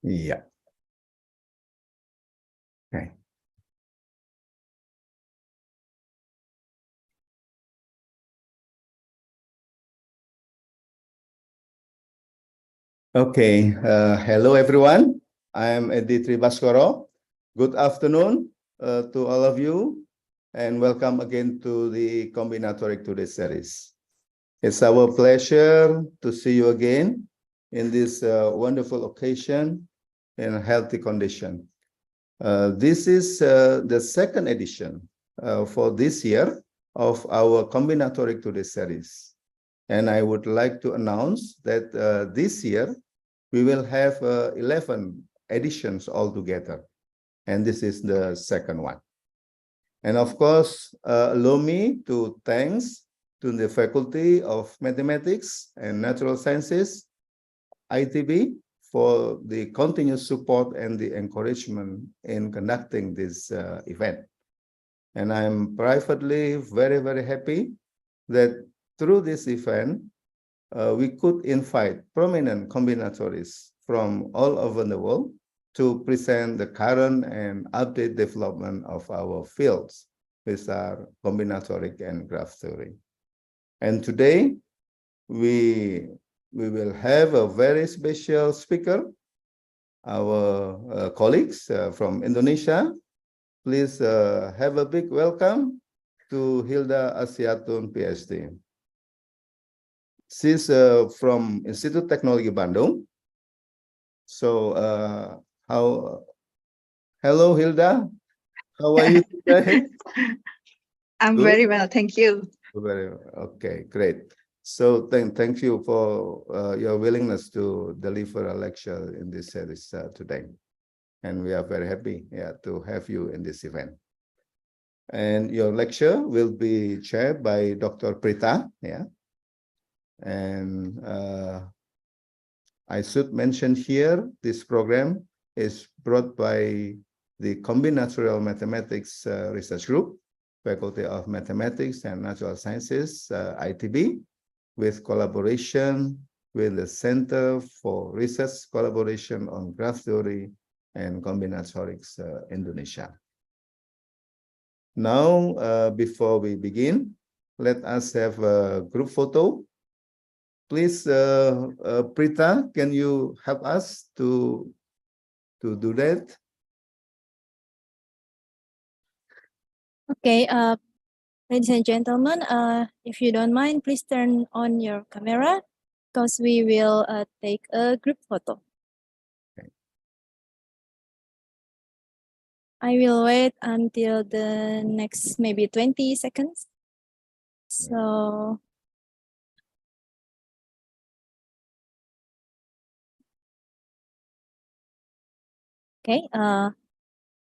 Yeah. Okay. Okay. Hello, everyone. I am Edi Tribaskoro. Good afternoon to all of you, and welcome again to the Combinatoric Today series. It's our pleasure to see you again in this wonderful occasion in a healthy condition. This is the second edition for this year of our Combinatoric Today series. And I would like to announce that this year we will have 11 editions altogether. And this is the second one. And of course, allow me to thanks to the Faculty of Mathematics and Natural Sciences, ITB, for the continuous support and the encouragement in conducting this event. And I'm privately very, very happy that through this event, we could invite prominent combinatories from all over the world to present the current and update development of our fields, which are combinatoric and graph theory. And today, we will have a very special speaker, our colleagues from Indonesia. Please have a big welcome to Hilda Assiyatun, PhD. She's from Institut Teknologi Bandung. So, hello, Hilda. How are you today? I'm Good? very well, thank you. Very well. Okay, great. So thank you for your willingness to deliver a lecture in this series today. And we are very happy to have you in this event. And your lecture will be chaired by Dr. Prita. And I should mention here, this program is brought by the Combinatorial Mathematics Research Group, Faculty of Mathematics and Natural Sciences, ITB, with collaboration with the Center for Research Collaboration on Graph Theory and Combinatorics, Indonesia. Now, before we begin, let us have a group photo. Please, Prita, can you help us to do that? Okay, ladies and gentlemen, if you don't mind, please turn on your camera because we will take a group photo. Okay. I will wait until the next maybe 20 seconds. So, okay,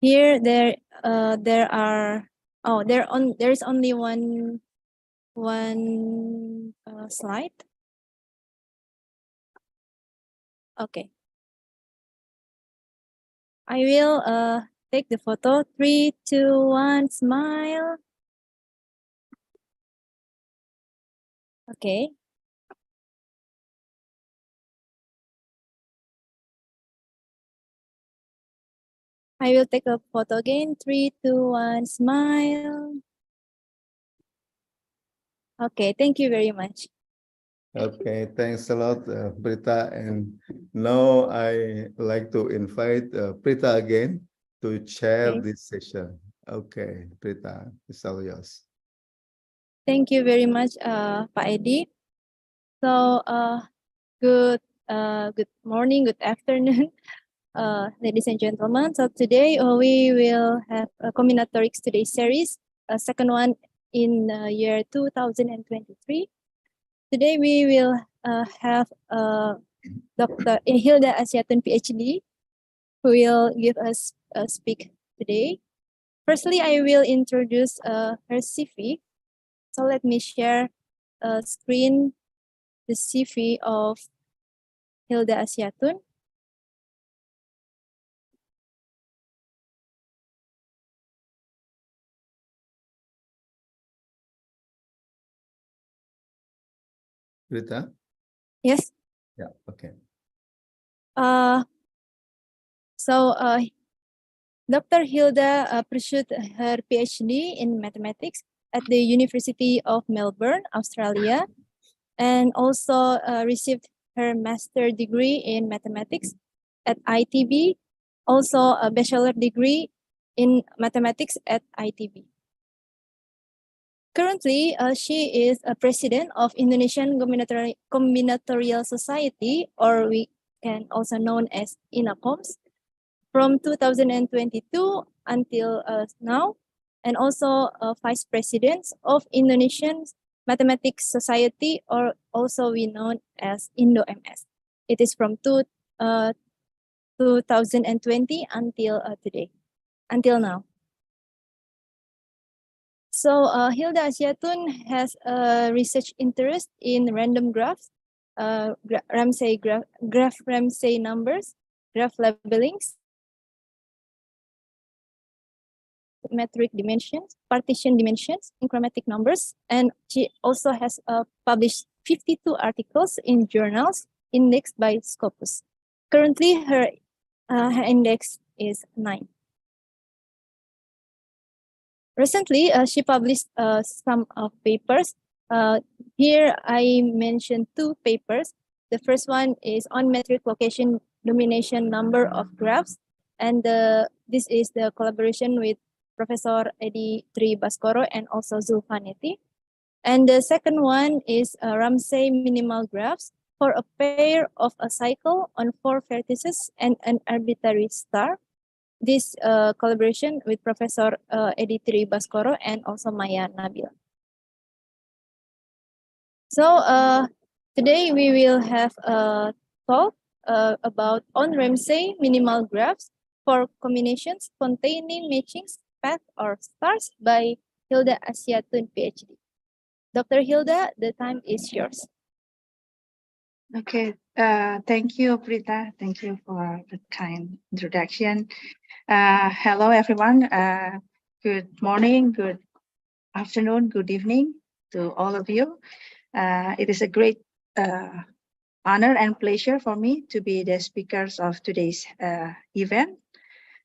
here there are there's only one slide. Okay. I will take the photo. 3, 2, 1, smile. Okay. I will take a photo again. 3, 2, 1, smile. Okay, thank you very much. Okay, thanks a lot, Prita. And now I like to invite Prita again to chair this session. Okay, Prita, it's all yours. Thank you very much, Pak Edi. So, good morning, good afternoon, ladies and gentlemen. So today we will have a Combinatorics Today series, a second one in year 2023. Today we will have Dr. Hilda Assiyatun, PhD, who will give us a speak today. Firstly, I will introduce her CV. So let me share a screen, the CV of Hilda Assiyatun. Prita? Yes. Yeah, okay. So Dr. Hilda pursued her PhD in mathematics at the University of Melbourne, Australia, and also received her master degree in mathematics at ITB, also a bachelor degree in mathematics at ITB. Currently, she is a president of Indonesian Combinatorial Society, or we can also known as INACOMS, from 2022 until now, and also vice president of Indonesian Mathematics Society, or also we known as Indo-MS. It is from 2020 until today, until now. So Hilda Assiyatun has a research interest in random graphs, graph Ramsey numbers, graph labelings, metric dimensions, partition dimensions, and chromatic numbers. And she also has published 52 articles in journals indexed by Scopus. Currently, her index is 9. Recently, she published some papers. Here, I mentioned 2 papers. The first one is on metric location domination number of graphs, and this is the collaboration with Professor Edi Tri Baskoro and also Zulfaneti. And the second one is Ramsey-minimal graphs for a pair of a cycle on 4 vertices and an arbitrary star. This collaboration with Professor Edi Tri Baskoro and also Maya Nabil. So today we will have a talk about on Ramsey-minimal graphs for combinations containing matchings, path, or stars by Hilda Assiyatun, PhD. Dr. Hilda, the time is yours. Okay, thank you, Prita. Thank you for the kind introduction. Hello, everyone. Good morning, good afternoon, good evening to all of you. It is a great honor and pleasure for me to be the speakers of today's event.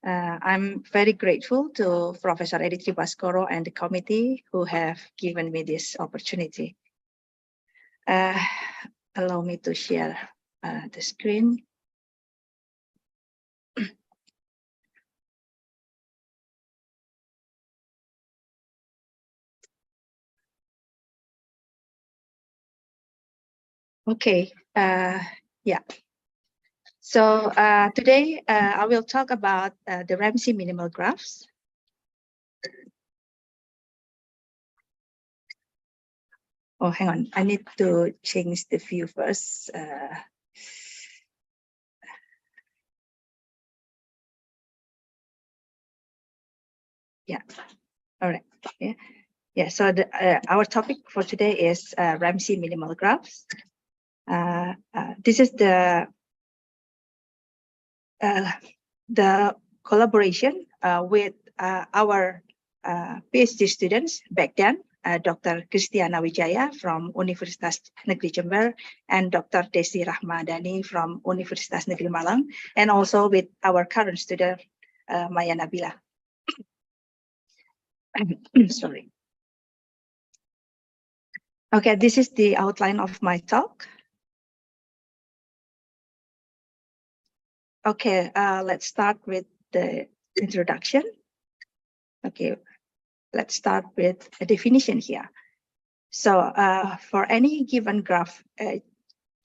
I'm very grateful to Professor Edi Tri Baskoro and the committee who have given me this opportunity. Allow me to share the screen. Okay, yeah. So today I will talk about the Ramsey-minimal graphs. Oh, hang on, I need to change the view first. Yeah, all right. Yeah. So our topic for today is Ramsey-minimal graphs. This is the collaboration with our PhD students back then, Dr. Kristiana Wijaya from Universitas Negeri Jember and Dr. Desi Rahmadani from Universitas Negeri Malang, and also with our current student, Maya Nabila. Sorry. Okay, this is the outline of my talk. Okay, let's start with the introduction. Okay, let's start with a definition here. So for any given graph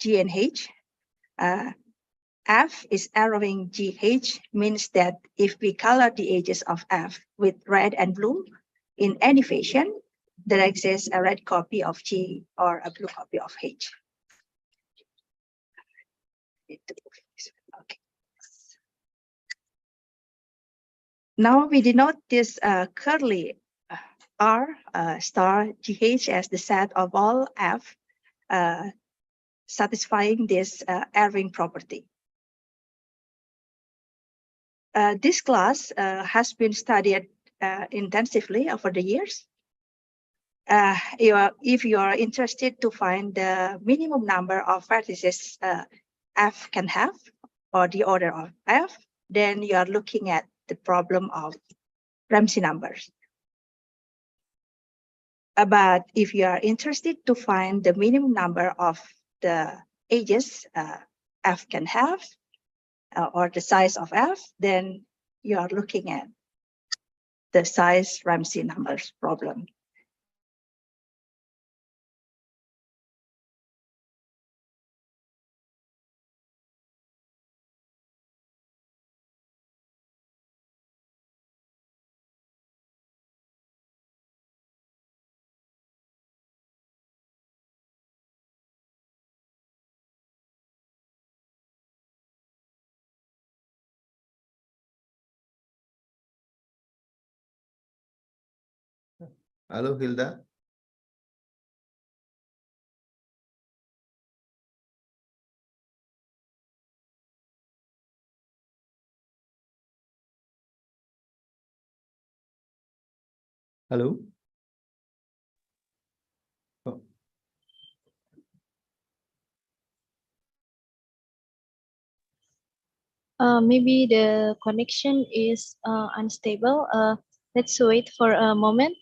G and H, F is arrowing GH means that if we color the edges of F with red and blue in any fashion, there exists a red copy of G or a blue copy of H. Okay. Now we denote this curly R star GH as the set of all F satisfying this arrowing property. This class has been studied intensively over the years. If you are interested to find the minimum number of vertices F can have, or the order of F, then you are looking at the problem of Ramsey numbers. But if you are interested to find the minimum number of the edges F can have, or the size of F, then you are looking at the size Ramsey numbers problem. Halo Hilda. Halo. Oh. Maybe the connection is unstable. Let's wait for a moment.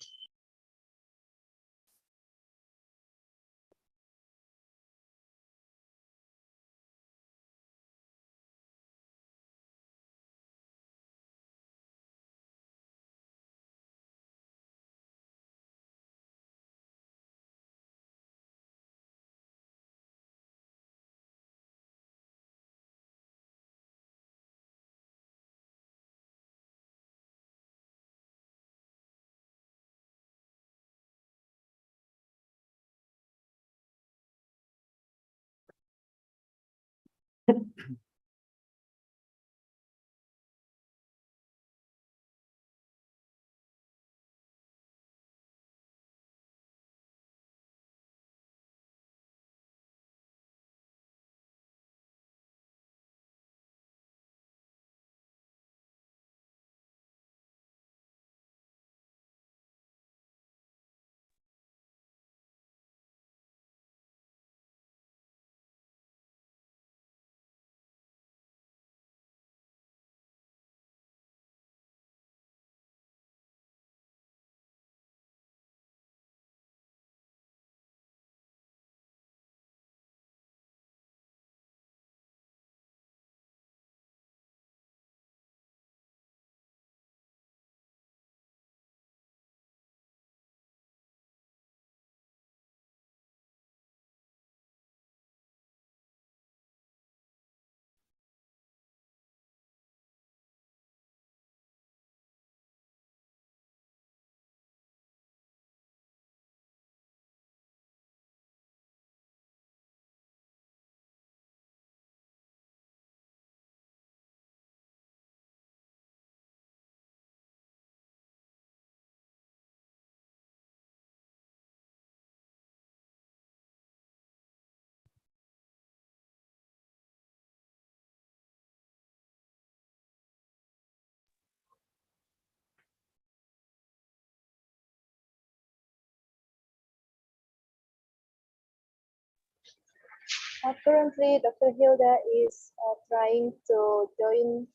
Currently, Dr. Hilda is trying to join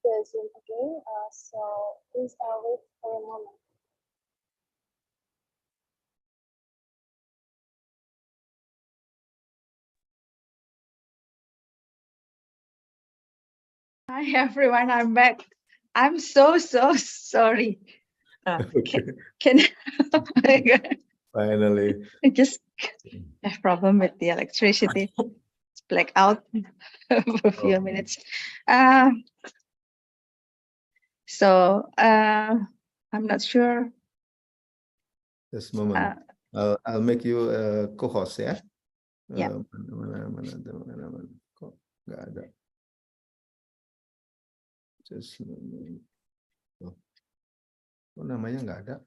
the Zoom again, so please wait for a moment. Hi everyone, I'm back. I'm so sorry. Can Finally. I just have problem with the electricity. It's black out for a few minutes. So I'm not sure. Just a moment. I'll make you a co-host ya. Yeah. Mana. Kok nggak ada. Just a moment. Oh, namanya nggak ada.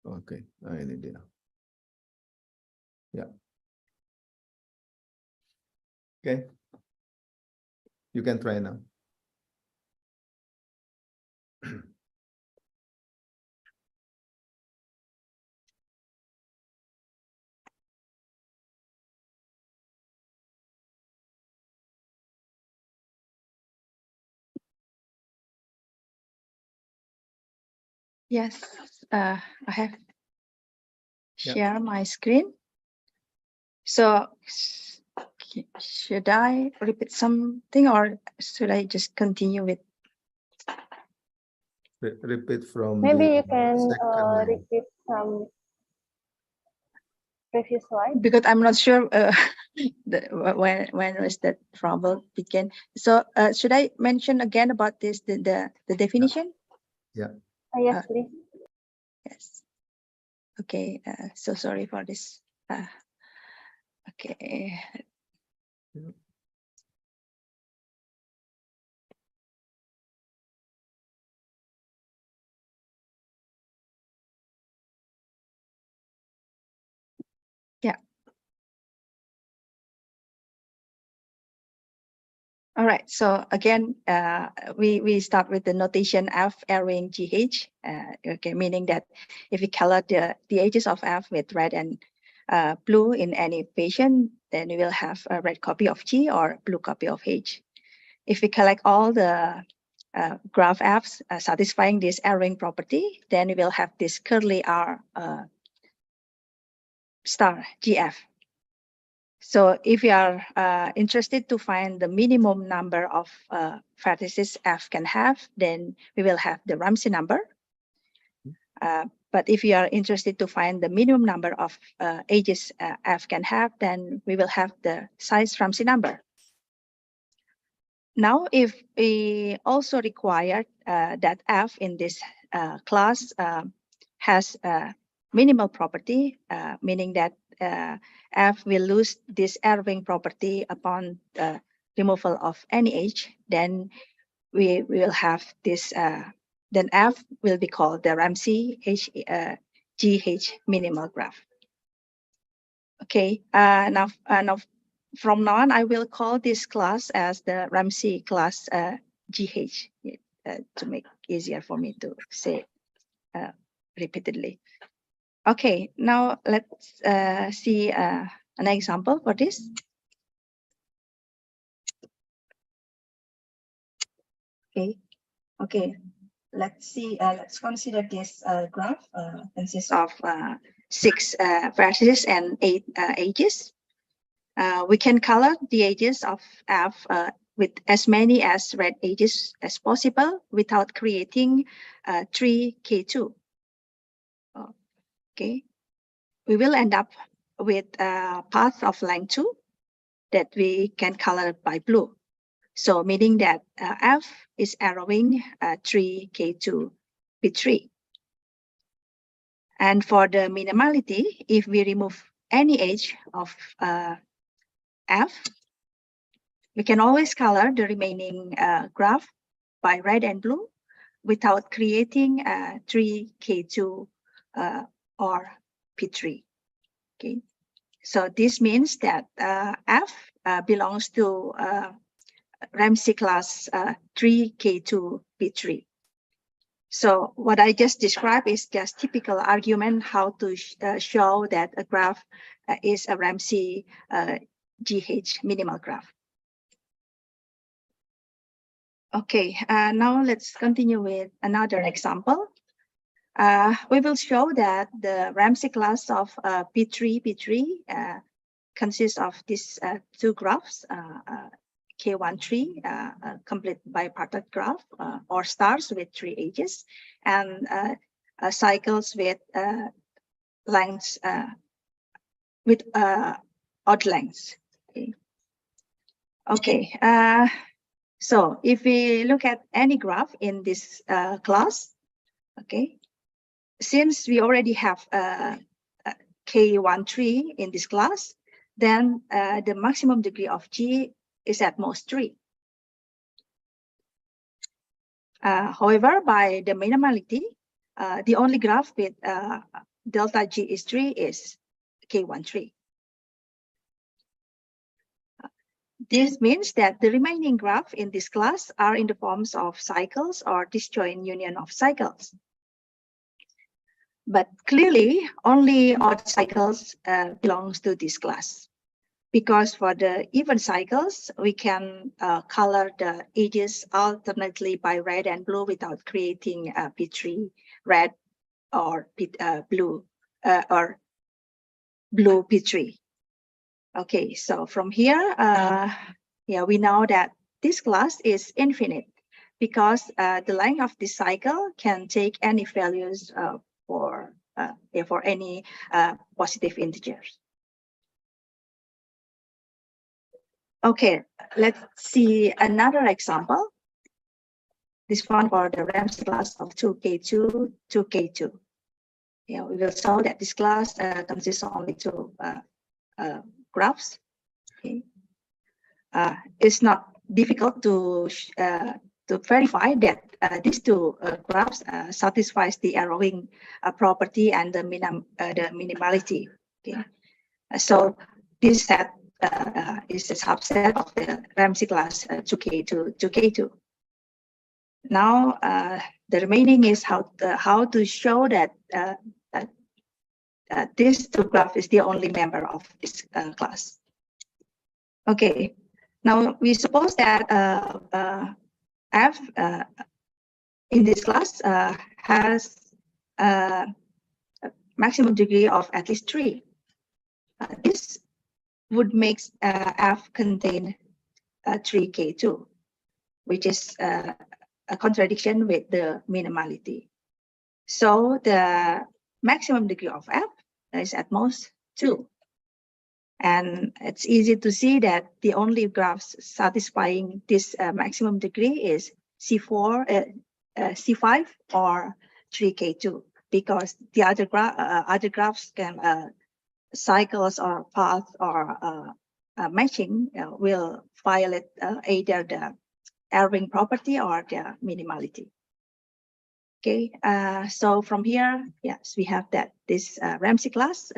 Oke, nah ini dia. Ya. Oke. You can try now. Yes, I have Yeah. share my screen. So should I repeat something or should I just continue with? Repeat from Maybe the you can second line. repeat some previous slide. Because I'm not sure when was that trouble begin. So should I mention again about this the definition? Yeah. Yes, please. Yes. Okay. So sorry for this. Okay. Yeah. Yeah. All right. So again, we start with the notation F arraying GH. Okay, meaning that if we color the edges of F with red and blue in any patient, then we will have a red copy of G or blue copy of H. If we collect all the graph Fs satisfying this arraying property, then we will have this curly R star GF. So if you are interested to find the minimum number of vertices F can have, then we will have the Ramsey number. But if you are interested to find the minimum number of edges F can have, then we will have the size Ramsey number. Now, if we also require that F in this class has a minimal property, meaning that F will lose this arraying property upon the removal of any edge, then we will have this, then F will be called the Ramsey GH minimal graph. Okay, now from now on, I will call this class as the Ramsey class GH to make easier for me to say repeatedly. Okay, now let's see an example for this. Okay, let's see. Let's consider this graph consists of 6 vertices and 8 edges. We can color the edges of F with as many as red edges as possible without creating 3K2. Okay, we will end up with a path of length 2 that we can color by blue. So meaning that F is arrowing 3K2 B3. And for the minimality, if we remove any edge of F, we can always color the remaining graph by red and blue without creating 3K2 or P3. Okay, so this means that F belongs to Ramsey class 3K2 P3. So what I just described is just typical argument how to show that a graph is a Ramsey GH minimal graph. Okay, now let's continue with another example. We will show that the Ramsey class of P3 consists of these 2 graphs, K13, complete bipartite graph, or stars with 3 edges, and cycles with lengths with odd lengths. Okay. So if we look at any graph in this class, okay, since we already have K13 in this class, then the maximum degree of G is at most 3. However, by the minimality, the only graph with delta G is 3 is K13. This means that the remaining graph in this class are in the forms of cycles or disjoint union of cycles. But clearly, only odd cycles belongs to this class. Because for the even cycles, we can color the edges alternately by red and blue without creating P3 red or blue or blue P3. Okay, so from here, yeah, we know that this class is infinite because the length of this cycle can take any values for any positive integers. Okay, let's see another example. This one for the Ramsey class of 2K2, 2K2. Yeah, we will show that this class consists of only two graphs. Okay. It's not difficult to verify that these two graphs satisfies the arrowing property and the minimality. Okay. So this set is a subset of the Ramsey class 2K2, 2K2. Now the remaining is how to show that this two graph is the only member of this class. Okay, now we suppose that F in this class has a maximum degree of at least 3. This would make F contain 3K2, which is a contradiction with the minimality. So the maximum degree of F is at most 2. And it's easy to see that the only graphs satisfying this maximum degree is C4, C5 or 3K2, because the other graphs can cycles or paths or matching will violate either the arrowing property or the minimality. Okay, so from here, yes, we have that this Ramsey class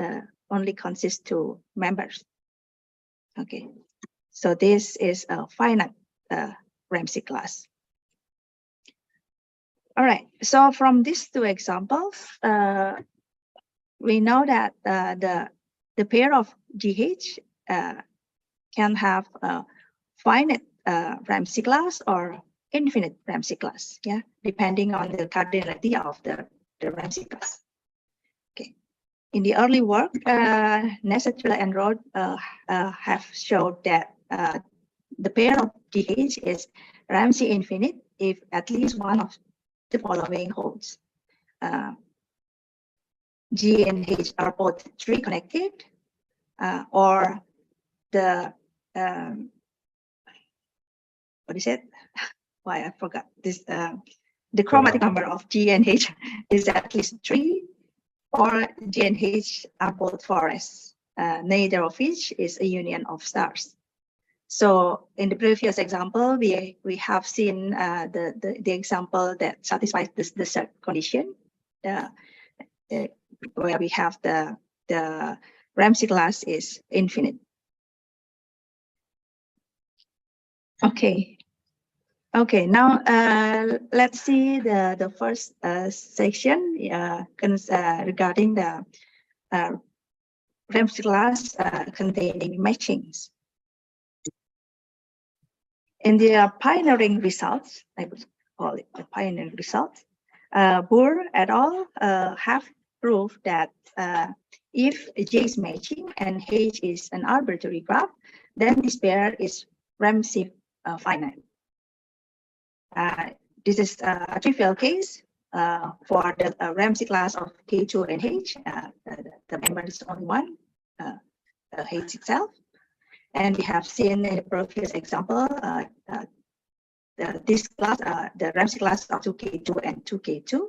only consists 2 members. Okay, so this is a finite Ramsey class. All right, so from these 2 examples, we know that the pair of GH can have a finite Ramsey class or infinite Ramsey class, yeah, depending on the cardinality of the Ramsey class. Okay, in the early work, Nesetula and Rode have showed that the pair of GH is Ramsey infinite if at least one of the following holds. G and H are both 3 connected, or the what is it? Why I forgot this. The chromatic number of G and H is at least 3, or G and H are both 4s. Neither of which is a union of stars. So in the previous example, we have seen the example that satisfies the third condition, where we have the Ramsey class is infinite. Okay, now let's see the first section regarding the Ramsey class containing matchings. In the pioneering results, I would call it the pioneering results, Burr et al. Have proved that if J is matching and H is an arbitrary graph, then this pair is Ramsey finite. This is a trivial case for the Ramsey class of K2 and H. The member is only one, H itself. And we have seen in the previous example, this class, the Ramsey class of 2K2 and 2K2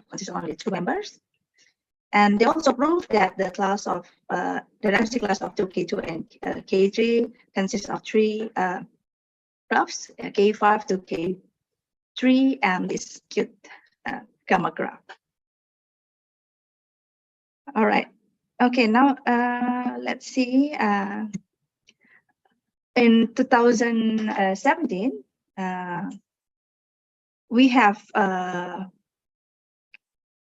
consists of only 2 members. And they also proved that the class of the Ramsey class of 2K2 and K3 consists of 3 graphs, K5 to K3, and this cute gamma graph. All right. Okay, now let's see. In 2017, we have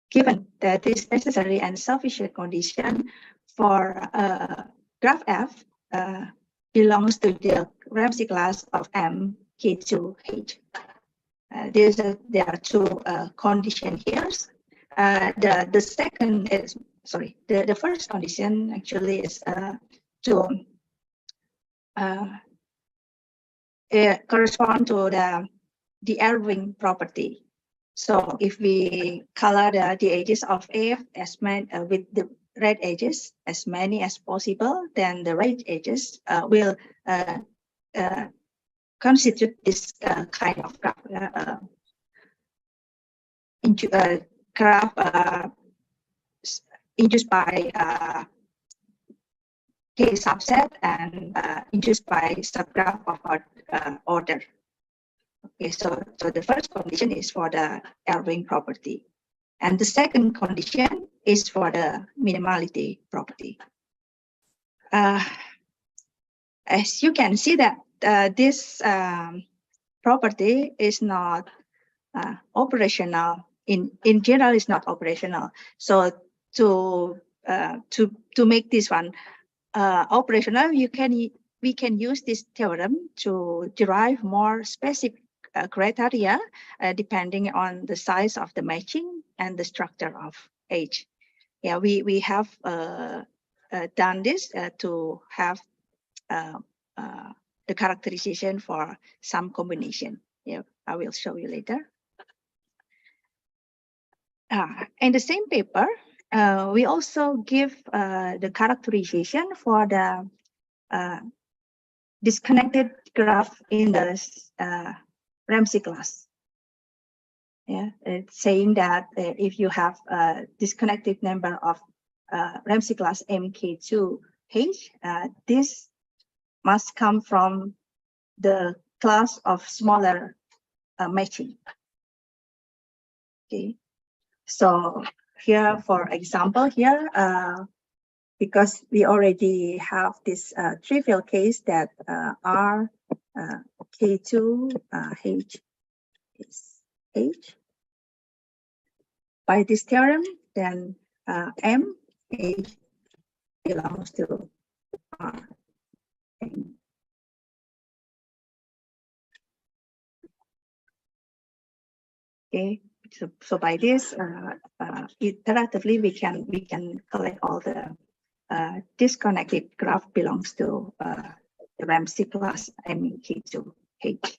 given that this necessary and sufficient condition for graph F belongs to the Ramsey class of M K2H. There are 2 conditions here. the second is, sorry, the first condition actually is to correspond to the Irving property. So if we color the edges of F as many with the red edges as many as possible, then the red edges will constitute this kind of graph. Graph induced by K subset and induced by subgraph of order. Okay, so the first condition is for the Irving property, and the second condition is for the minimality property. As you can see that this property is not operational. In general, it's not operational. So to make this one operational, we can use this theorem to derive more specific criteria depending on the size of the matching and the structure of H. Yeah, we have done this to have the characterization for some combination. Yeah, I will show you later. In the same paper, we also give the characterization for the disconnected graph in the Ramsey class. Yeah, it's saying that if you have a disconnected number of Ramsey class MK2H, this must come from the class of smaller matching. Okay, so here, for example, here, because we already have this trivial case that R K2H is H. By this theorem, then M H belongs to R. Okay, so by this, iteratively we can collect all the disconnected graph belongs to the Ramsey class MK2H.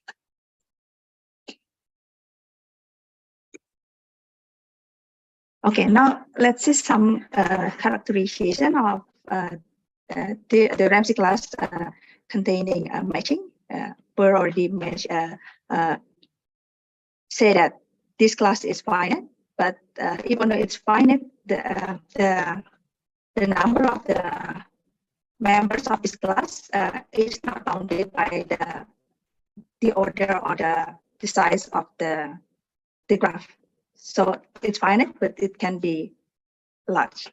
Okay, now let's see some characterization of the Ramsey class containing matching. We already say that this class is finite, but even though it's finite, the number of the members of this class is not bounded by the order or the size of the graph. So it's finite, but it can be large.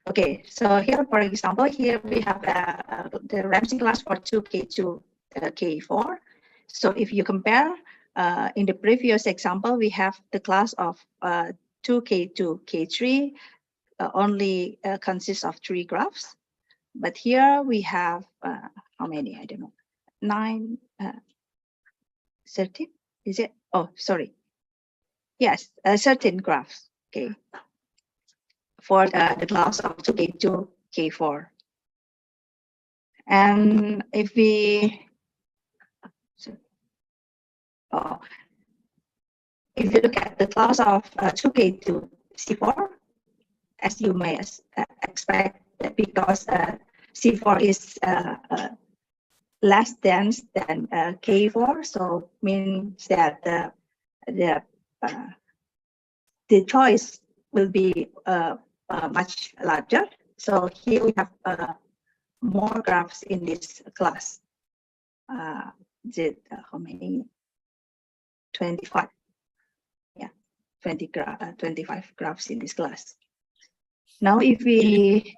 Okay, so here, for example, here we have the Ramsey class for 2K to K4. So if you compare, in the previous example, we have the class of 2K to K3 only consists of 3 graphs. But here we have, how many? I don't know, 9, 13, is it? Oh, sorry. Yes, 13 graphs, okay, for the class of 2K to K4. And if we, if you look at the class of 2K to C4, as you may expect, because C4 is less dense than K4, so means that the choice will be much larger. So here we have more graphs in this class. How many? 25. Yeah, 25 graphs in this class. Now, if we,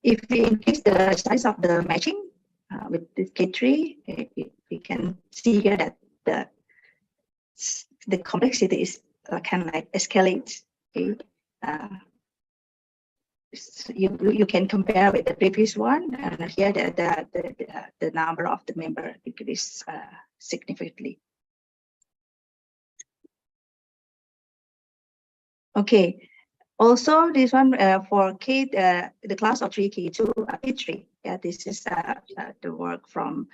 if we increase the size of the matching with the K3, we can see here that the complexity is kind of like escalates. Okay, you can compare with the previous one, and here the number of the member decreases significantly. Okay. Also, this one for K, the class of 3K2 P3. Yeah, this is the work from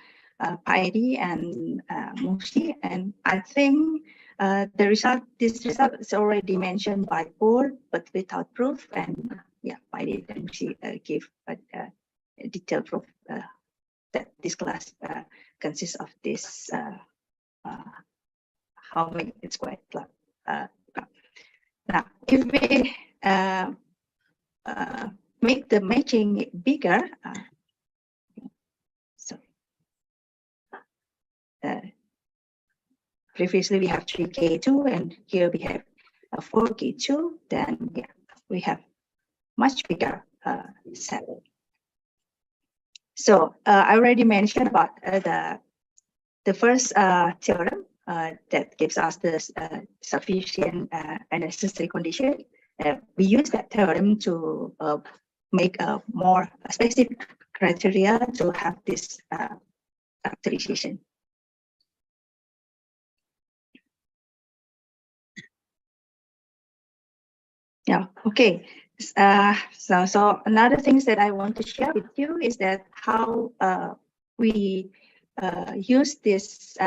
Paidi and Mushi, and I think the result. This result is already mentioned by board, but without proof. And yeah, Paidi and Mushi give a detailed proof that this class consists of this. How many? It's quite now, if we make the matching bigger, previously we have 3K2 and here we have 4K2, then yeah, we have much bigger set. So I already mentioned about the first theorem that gives us the sufficient and necessary condition. We use that theorem to make a more specific criteria to have this characterization. Yeah, okay. So another things that I want to share with you is that how we use this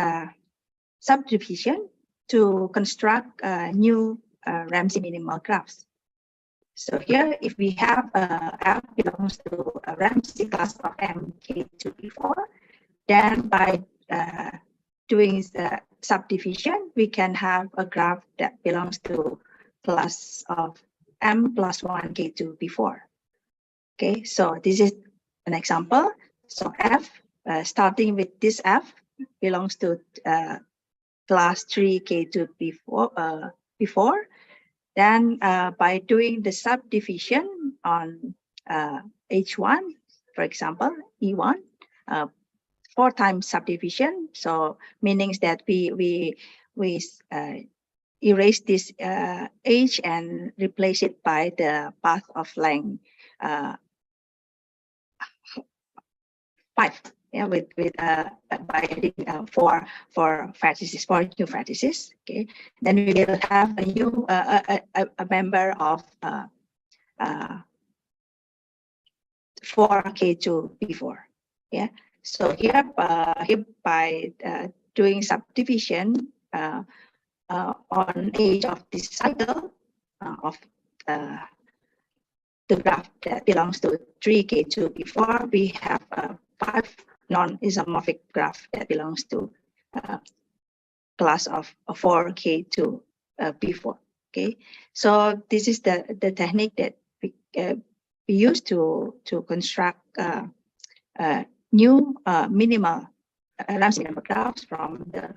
subdivision to construct new Ramsey-minimal graphs. So here, if we have F belongs to a Ramsey class of MK2B4, then by doing the subdivision, we can have a graph that belongs to class of M plus 1 K2B4. Okay, so this is an example. So F, starting with this F, belongs to class 3 K2B4 before. Then by doing the subdivision on H1, for example, E1, 4 times subdivision. So meaning that we erase this H and replace it by the path of length 5. Yeah, with by adding 4 vertices, 4 new vertices. Okay, then we will have a new a member of 4K2B4. Yeah, so here by doing subdivision on edge of this cycle of the graph that belongs to 3K2B4, we have 5 non-isomorphic graph that belongs to class of 4K2B4. Okay, so this is the technique that we use to construct new minimal Ramsey-minimal graphs from the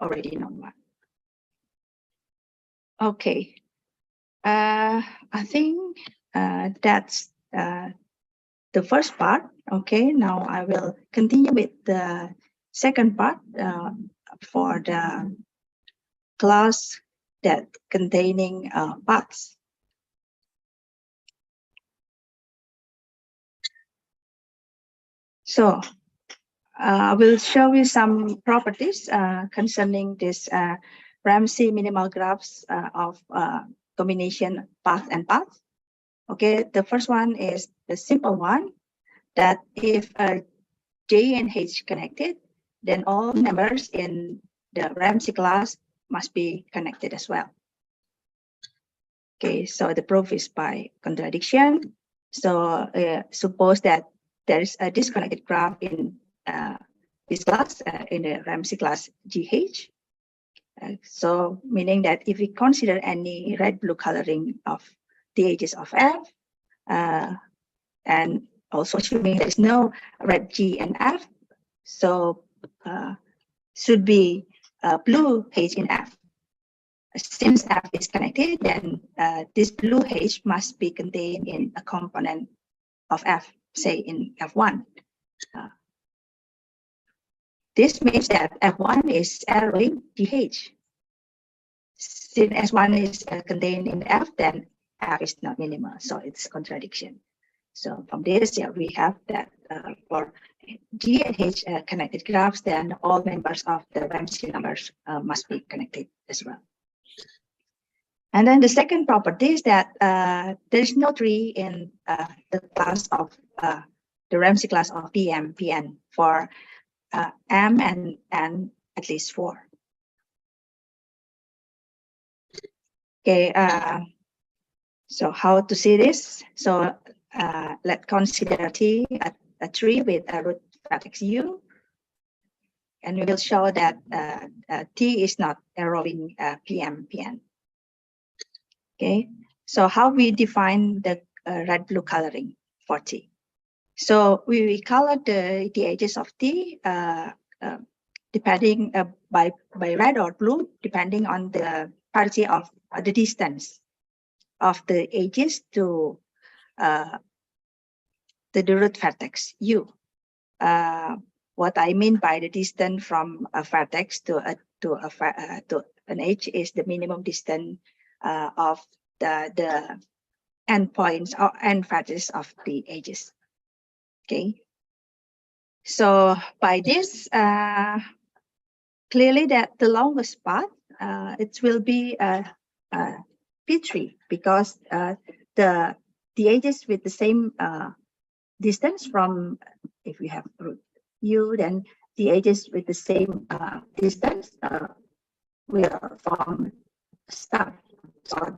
already known one. Okay, I think that's the first part. Okay, now I will continue with the second part for the class that containing paths. So I will show you some properties concerning this Ramsey-minimal graphs of combination path and path. Okay, the first one is the simple one, that if J and H connected, then all members in the Ramsey class must be connected as well. Okay, so the proof is by contradiction. So suppose that there is a disconnected graph in this class, in the Ramsey class GH. So meaning that if we consider any red-blue coloring of the edges of F, and also assuming there is no red G and F, so should be blue H in F. Since F is connected, then this blue H must be contained in a component of F, say in F1. This means that F1 is arrowing GH. Since S1 is contained in F, then F is not minimal, so it's a contradiction. So from this, yeah, we have that for G and H connected graphs, then all members of the Ramsey numbers must be connected as well. And then the second property is that there is no tree in the class of the Ramsey class of PM, Pn for M and N at least 4. Okay, so how to see this? So let's consider T a tree with a root vertex U, and we will show that T is not arrowing PM, Pn. Okay, so how we define the red-blue coloring for T? So we color the edges of T depending by red or blue, depending on the parity of the distance of the edges to the root vertex U. What I mean by the distance from a vertex to an edge is the minimum distance of the endpoints or end vertices of the edges. Okay. So by this, clearly that the longest path it will be P3 because the edges with the same distance from, if we have root U, then the edges with the same distance will form star. So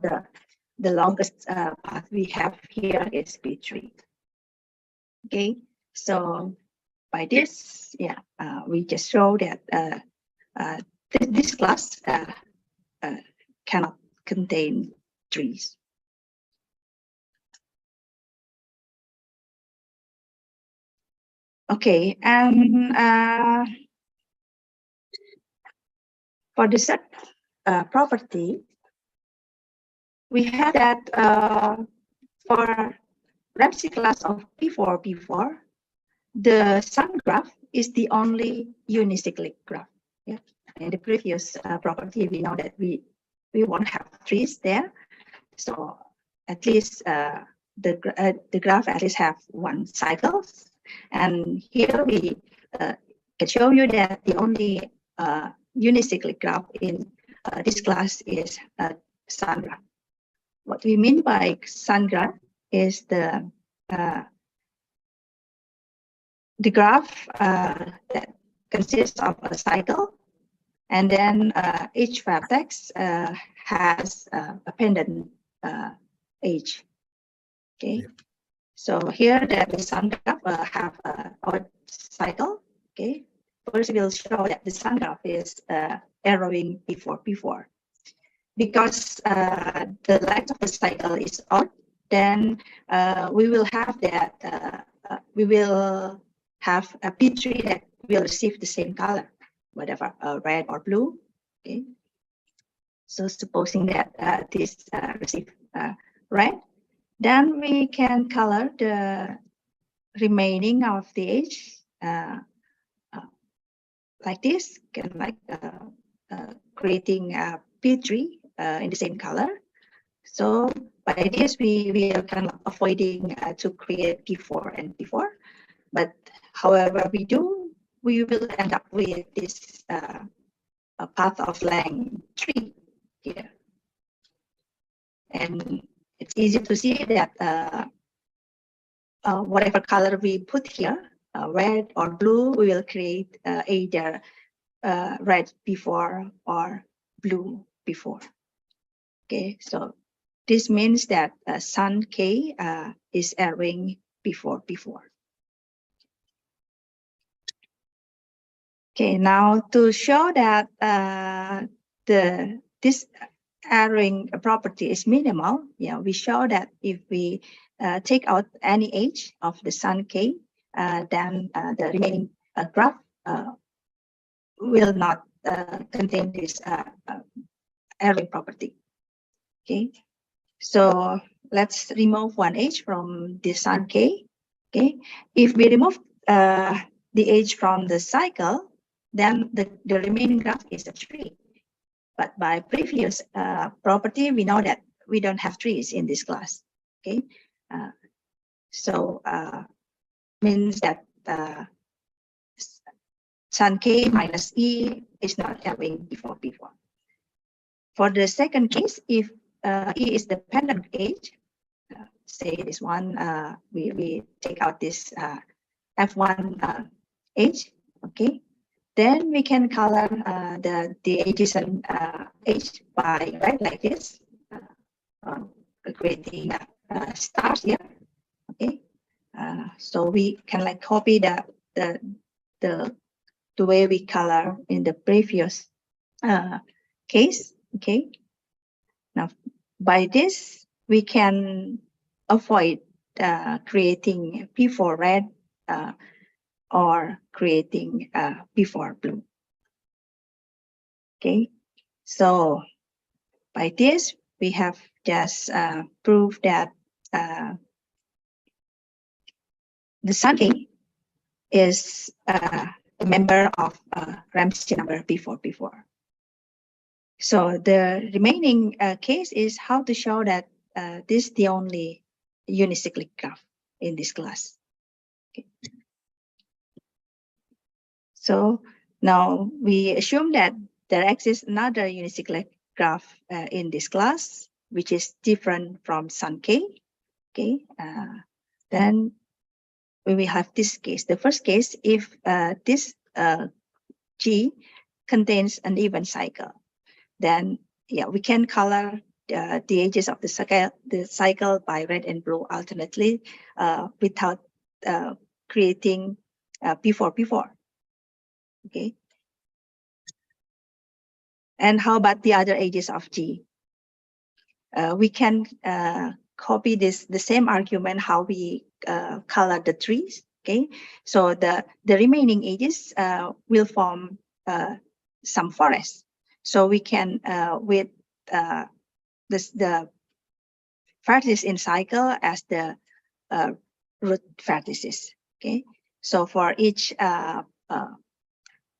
the longest path we have here is P3. Okay, so by this, yeah, we just show that this class cannot contain trees. Okay, and for the set property, we have that for Ramsey class of P4, the sun graph is the only unicyclic graph. Yeah, in the previous property, we know that we won't have trees there, so at least the graph at least have one cycle. And here we can show you that the only unicyclic graph in this class is sun graph. What we mean by sun graph is the graph that consists of a cycle, and then each vertex has a pendant edge. Okay, so here that the sun graph have a odd cycle. Okay, first we'll show that the sun graph is arrowing P4. Because the length of the cycle is odd, then we will have that we will have a P3 that will receive the same color, whatever, red or blue. Okay. So supposing that this receive red, then we can color the remaining of the edge like this, can like creating a P3 in the same color. So by this, we are kind of avoiding to create P4 and P4. But however we do, we will end up with this a path of length 3 here. And it's easy to see that whatever color we put here, red or blue, we will create either red P4 or blue P4. Okay, so this means that sun K is arrowing P4. Okay, now to show that this arrowing property is minimal, yeah, we show that if we take out any edge of the sun K, then the remaining graph will not contain this arrowing property. Okay, so let's remove one edge from the sun K. Okay, if we remove the edge from the cycle, then the remaining graph is a tree. But by previous property, we know that we don't have trees in this class. Okay, so means that sun K minus E is not arrowing P4. For the second case, if E is the pendant edge, say this one, we take out this F1 edge, okay? Then we can color the adjacent edge by red like this, creating stars here, okay? So we can like copy the way we color in the previous case, okay? Now, by this, we can avoid creating P4 red or creating P4 blue. Okay, so by this, we have just proved that the Sun A is a member of Ramsey number P4. So the remaining case is how to show that this is the only unicyclic graph in this class. Okay. So now we assume that there exists another unicyclic graph in this class, which is different from Sun K. Okay, then we will have this case. The first case, if this G contains an even cycle, then yeah, we can color the edges of the cycle by red and blue alternately without creating P4. Okay. And how about the other edges of G? We can copy the same argument how we color the trees. Okay, so the remaining edges will form some forest. So we can with the vertices in cycle as the root vertices. Okay, so for each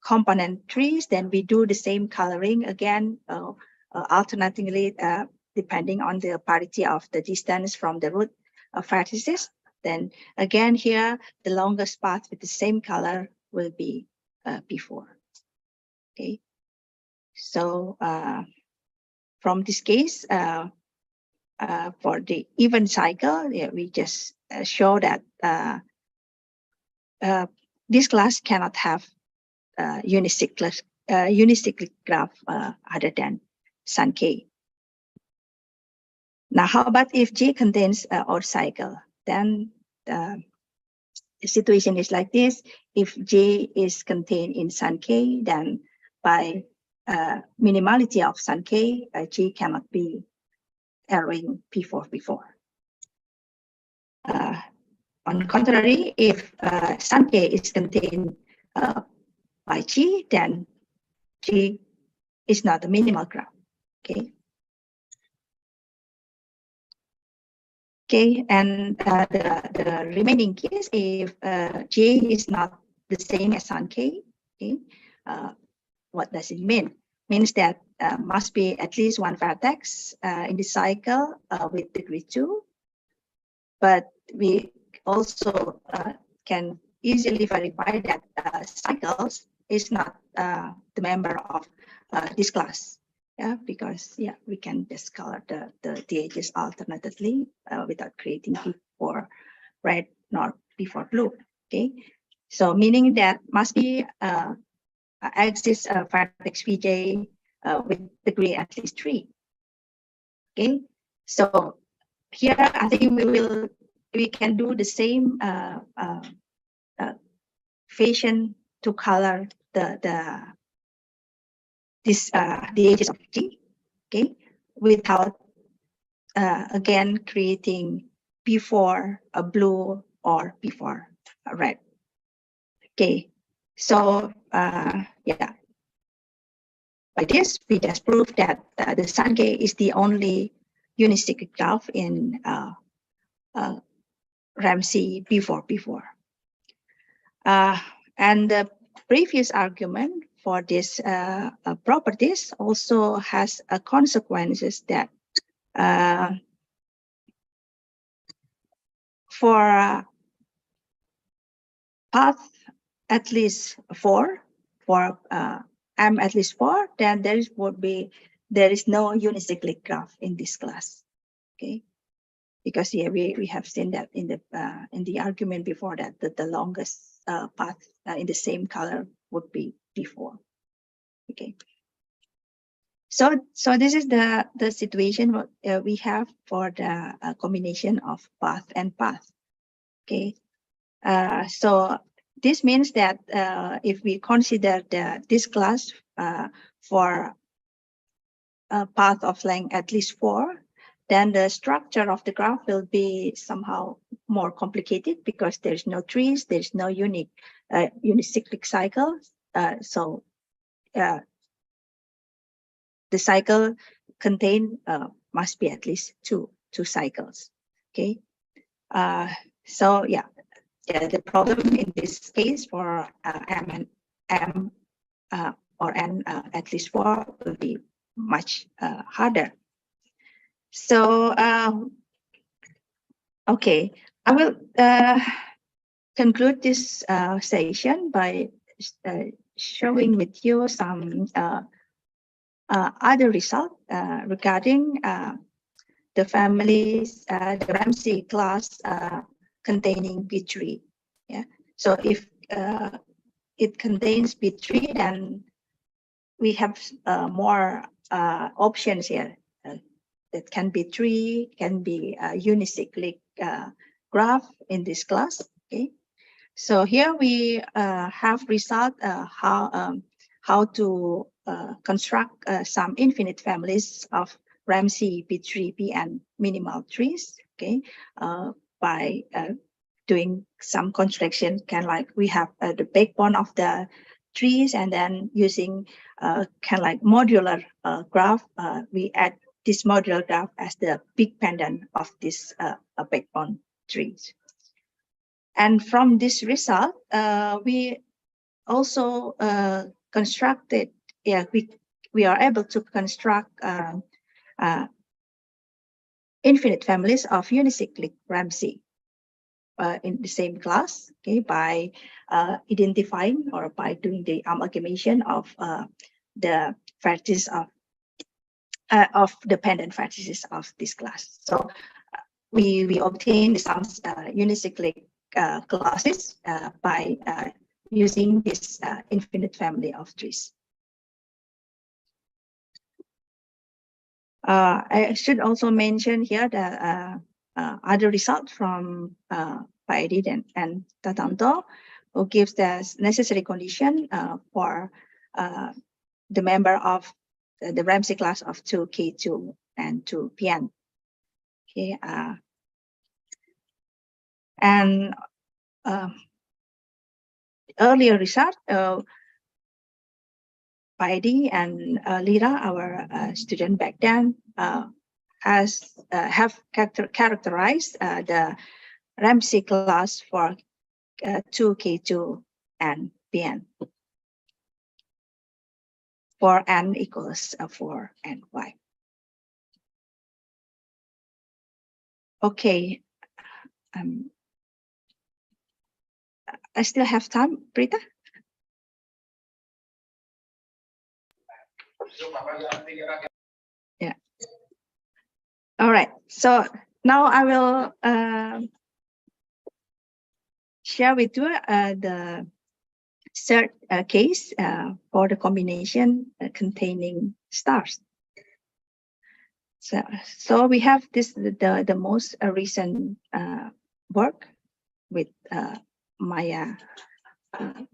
component trees, then we do the same coloring again, alternatingly, depending on the parity of the distance from the root vertices. Then again here, the longest path with the same color will be P4. Okay, so from this case, for the even cycle, yeah, we just show that this class cannot have unicyclic graph other than Sun K. Now, how about if G contains odd cycle? Then the situation is like this. If J is contained in Sun K, then by minimality of Sun K, G cannot be erroring P4. On the contrary, if Sun K is contained by G, then G is not a minimal graph. Okay. Okay, and the remaining case, if J is not the same as Sun K, okay, what does it mean? Means that must be at least one vertex in the cycle with degree 2, but we also can easily verify that cycles is not the member of this class. Yeah, because yeah, we can just color the edges alternately without creating P4 red nor P4 blue. Okay, so meaning that must be exists vertex Vj with degree at least 3. Okay, so here I think we can do the same fashion to color the edges of G, okay, without again creating P4 blue or P4 red. Okay, so yeah, by this we just proved that the Sun K is the only unicyclic graph in Ramsey P4. And the previous argument for this properties also has consequences that for path at least 4, for M at least 4, then there would be there is no unicyclic graph in this class. Okay, because yeah, we have seen that in the argument before that the longest path in the same color would be before. Okay. So this is the situation what we have for the combination of path and path. Okay. So this means that if we consider this class for a path of length at least 4, then the structure of the graph will be somehow more complicated because there's no trees, there's no unicyclic cycle. So the cycle contain must be at least two cycles. Okay. So yeah, the problem in this case for M and M or N at least 4 will be much harder. So okay, I will conclude this session by showing with you some other results regarding the families, the Ramsey class containing B3. Yeah. So if it contains B3, then we have more options here. That can be tree, can be a unicyclic graph in this class. Okay. So here we have result how to construct some infinite families of Ramsey B3, Pn minimal trees. Okay, by doing some construction, kind of like we have the backbone of the trees, and then using kind of like modular graph, we add this modular graph as the big pendant of this backbone trees. And from this result, we also constructed, we are able to construct infinite families of unicyclic Ramsey in the same class, okay, by identifying or by doing the amalgamation of the vertices of the pendant vertices of this class. So we obtain some unicyclic classes by using this infinite family of trees. I should also mention here the other result from Paedi and Tatanto, who gives the necessary condition for the member of the Ramsey class of 2K2 and 2Pn. Okay, and earlier result, Paedi and Lira, our student back then, have characterized the Ramsey class for 2K2 and Pn for n equals 4 and 5. Okay, I still have time, Brita? Yeah. All right. So now I will share with you the third case for the combination containing stars. So we have this the most recent work with Maya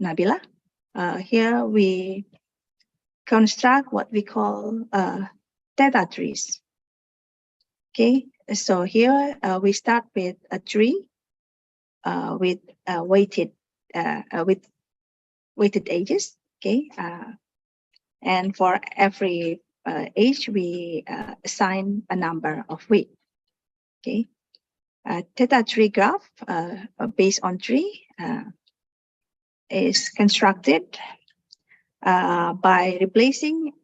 Nabila. Here we construct what we call theta trees. Okay, so here we start with a tree with weighted edges. Okay, and for every age we assign a number of weight. Okay, theta tree graph based on tree is constructed by replacing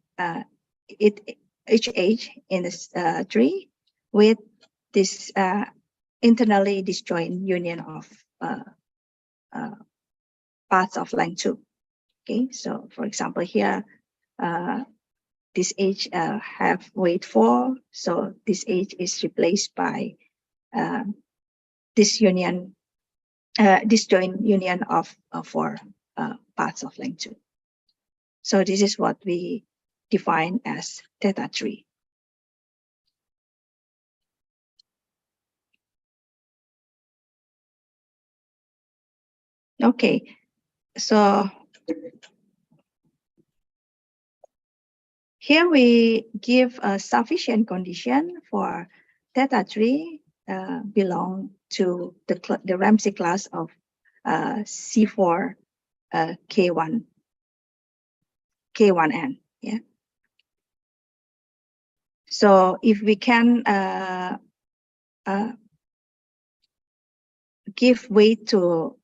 each age in this tree with this internally disjoint union of paths of length 2. Okay, so for example here this edge have weight 4, so this edge is replaced by this union, this joint union of 4 paths of length 2. So this is what we define as theta tree. Okay, so here we give a sufficient condition for theta tree belong to the Ramsey class of C4 K1N. Yeah. So if we can give weight to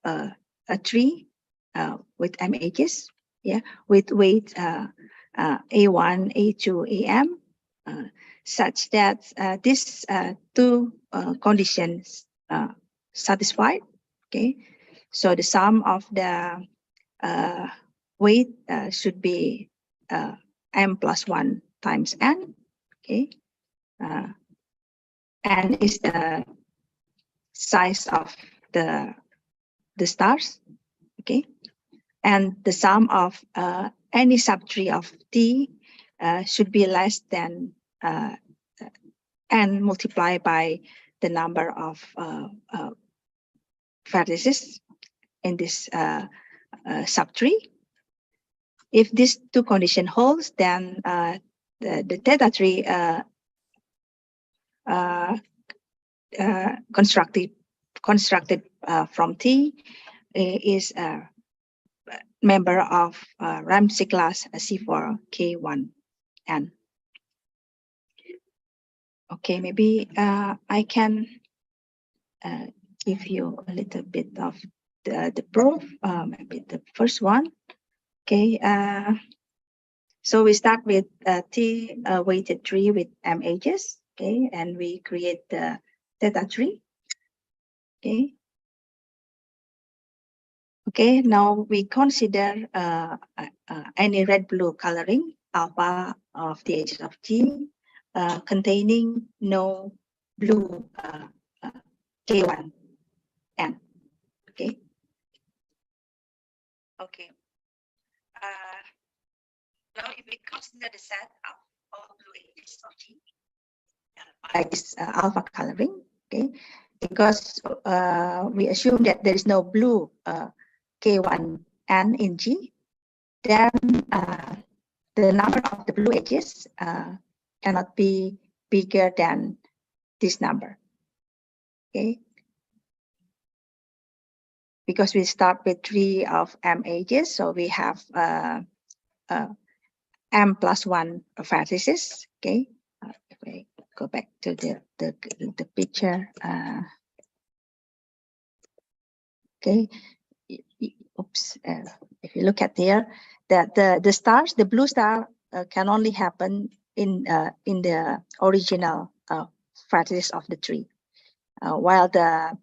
a tree with m edges, yeah, with weight A1, A2, AM, such that these 2 conditions satisfied. Okay, so the sum of the weight should be m plus 1 times n. Okay, n is the size of the stars. Okay, and the sum of any subtree of t should be less than n multiplied by the number of vertices in this subtree. If these 2 conditions holds, then the theta tree constructed from T is a member of Ramsey class C4 K1N. Okay, maybe I can give you a little bit of the proof, maybe the first one. Okay, so we start with T weighted tree with m edges. Okay, and we create the theta tree. Okay. Okay, now we consider any red-blue coloring alpha of the edges of T containing no blue K1 N. Okay. Okay. Now if we consider the set of all blue edges of T by this alpha coloring, okay, because we assume that there is no blue K1N in G, then the number of the blue edges cannot be bigger than this number. Okay, because we start with 3 of m edges, so we have m plus 1 vertices. Okay, if I go back to the picture. Okay, oops. If you look at here, that the stars, the blue star, can only happen in the original vertices of the tree, while the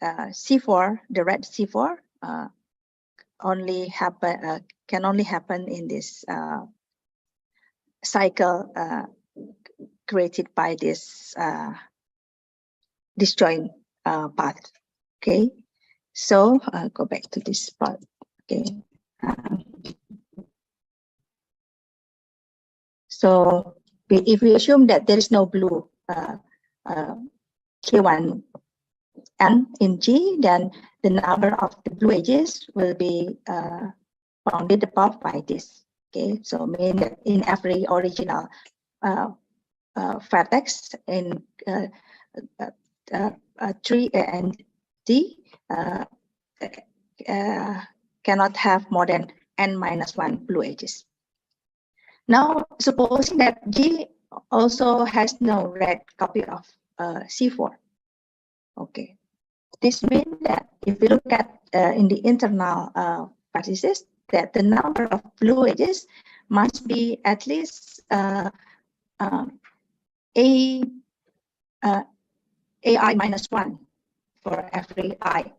C4, the red C4, can only happen in this cycle created by this disjoint path. Okay, so go back to this part. Okay, so if we assume that there is no blue K1 N in G, then the number of the blue edges will be bounded above by this. Okay, so mean that in every original vertex in tree and D cannot have more than n minus 1 blue edges. Now, supposing that G also has no red copy of C4. Okay, this means that if we look at in the internal vertices, that the number of blue edges must be at least AI minus 1 for every I,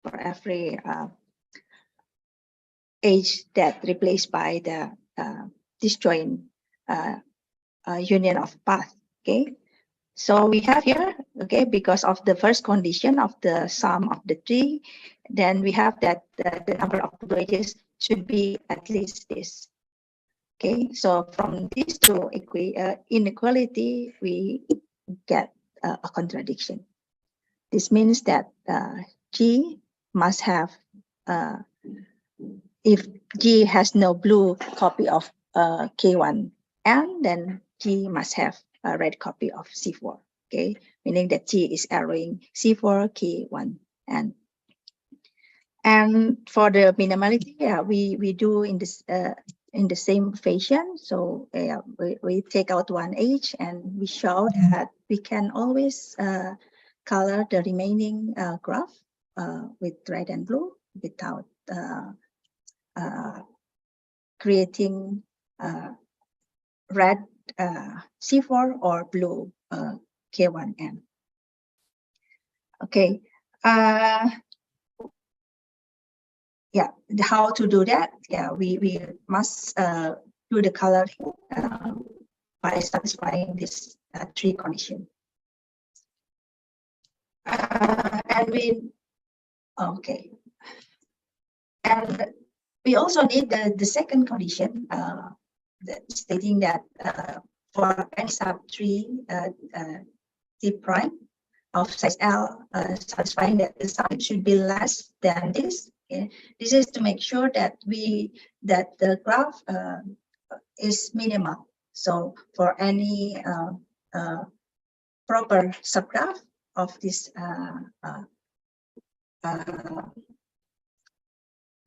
for every edge that replaced by the disjoint union of path. Okay, so we have here, okay, because of the first condition of the sum of the tree, then we have that the number of wedges should be at least this. Okay, so from these two inequality, we get a contradiction. This means that G must have, if G has no blue copy of K1N, then G must have a red copy of C4. Okay, meaning that G is arrowing C4, K1N. And for the minimality, yeah, we do in this in the same fashion. So we take out one edge and we show that we can always color the remaining graph with red and blue without creating red C4 or blue K1N. Okay. Yeah, how to do that? Yeah, we must do the coloring by satisfying this three condition. And okay. And we also need the second condition, stating that for any sub-tree T prime of size L, satisfying that the sum should be less than this. Okay. This is to make sure that the graph is minimal. So for any proper subgraph of this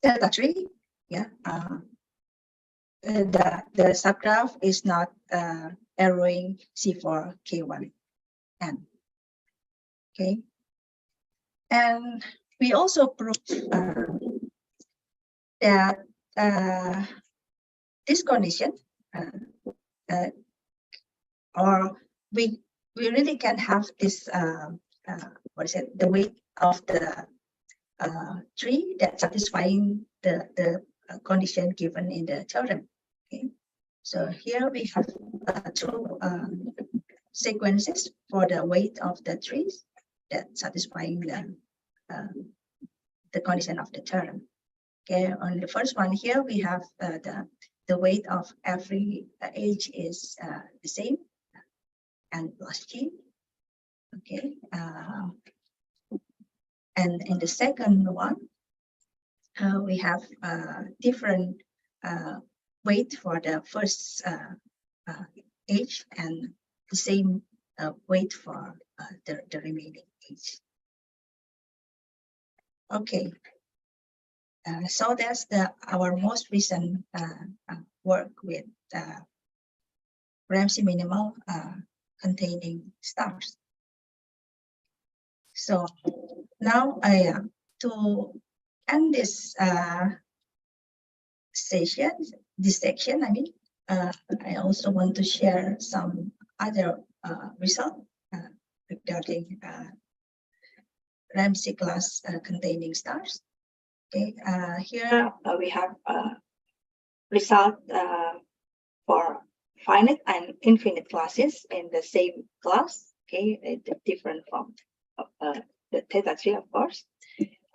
delta tree, yeah, the subgraph is not arrowing C4 K1N. Okay, and we also proved that this condition, or we really can have this what is it? The weight of the tree that satisfying the condition given in the theorem. Okay, so here we have two sequences for the weight of the trees that satisfying the condition of the theorem. Okay, on the first one here we have the weight of every edge is the same, and plus G. Okay, and in the second one we have different weight for the first edge and the same weight for the remaining edge. Okay, so that's our most recent work with Ramsey-minimal containing stars. So now to end this section, I mean, I also want to share some other results regarding Ramsey class containing stars. Okay, here we have result for finite and infinite classes in the same class. Okay, it's different from the theta tree, of course.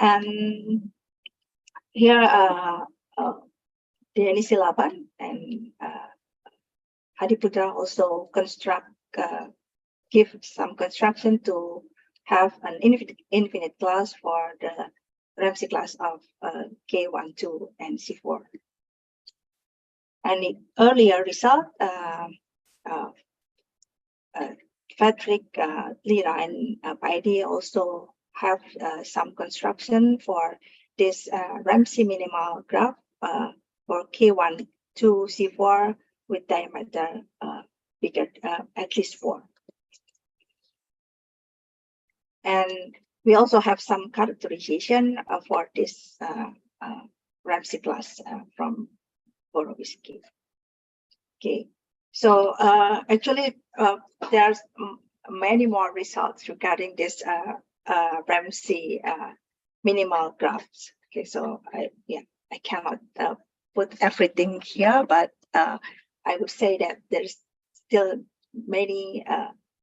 And here Denny Silaban and Hadiputra also give some construction to have an infinite class for the Ramsey class of K1, 2, and C4. And the earlier result, Patrick, Lira, and Paidi also have some construction for this Ramsey-minimal graph for K1, 2, C4 with diameter bigger, at least 4. And we also have some characterization for this Ramsey class from Borowiecki. Okay, so actually there's many more results regarding this Ramsey minimal graphs. Okay, so I cannot put everything here, but I would say that there's still many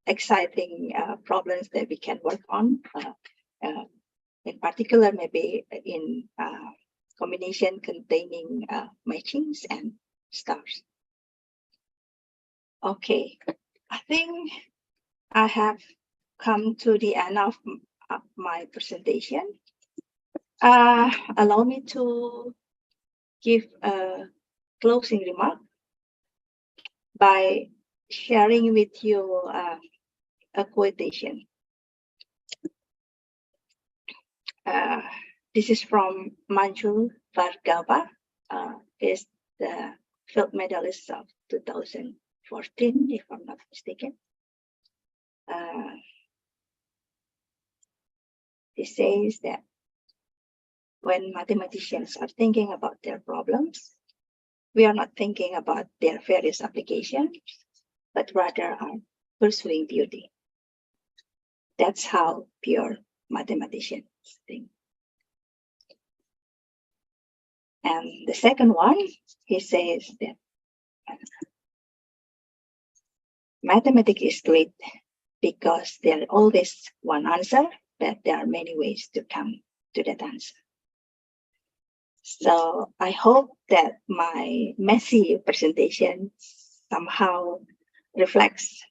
exciting problems that we can work on. In particular, maybe in combination containing matchings and stars. Okay, I think I have come to the end of my presentation. Allow me to give a closing remark by sharing with you a quotation. This is from Manju Bhargava, is the field medalist of 2014, if I'm not mistaken. He says that when mathematicians are thinking about their problems, we are not thinking about their various applications, but rather are pursuing beauty. That's how pure mathematicians think. And the second one, he says that mathematics is great because there's always one answer, but there are many ways to come to that answer. So I hope that my messy presentation somehow reflects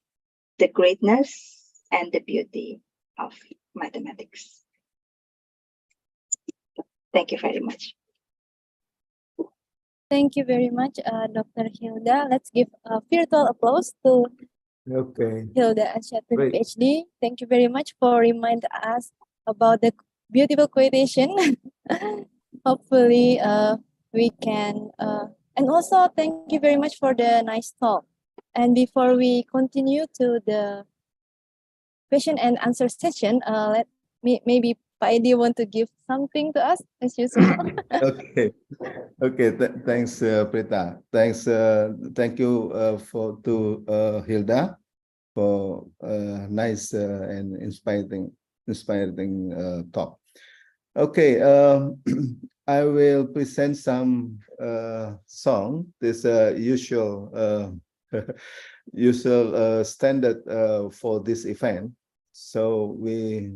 the greatness and the beauty of mathematics. Thank you very much. Thank you very much, Dr. Hilda. Let's give a virtual applause to Okay. Hilda Assiyatun, Great. PhD. Thank you very much for reminding us about the beautiful quotation. Hopefully, we can, and also thank you very much for the nice talk. And before we continue to the question and answer session, let me maybe Pak Edi want to give something to us as usual. Okay. Okay. Thanks, Prita. Thanks. Thank you to Hilda for nice and inspiring talk. Okay. I will present some song. This usual standard for this event. So we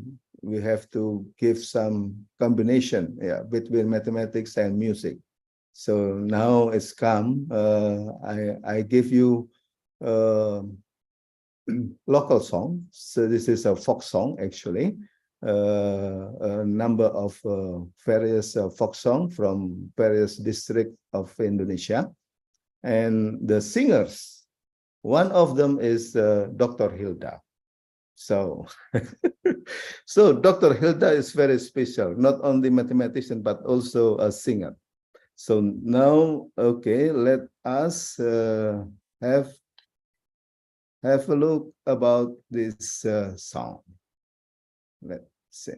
have to give some combination, between mathematics and music. So now it's come. I give you local song. So this is a folk song actually. A number of various folk song from various districts of Indonesia, and the singers, one of them is Dr. Hilda. So, so Dr. Hilda is very special, not only mathematician, but also a singer. So now, okay, let us have a look about this song. Let's see.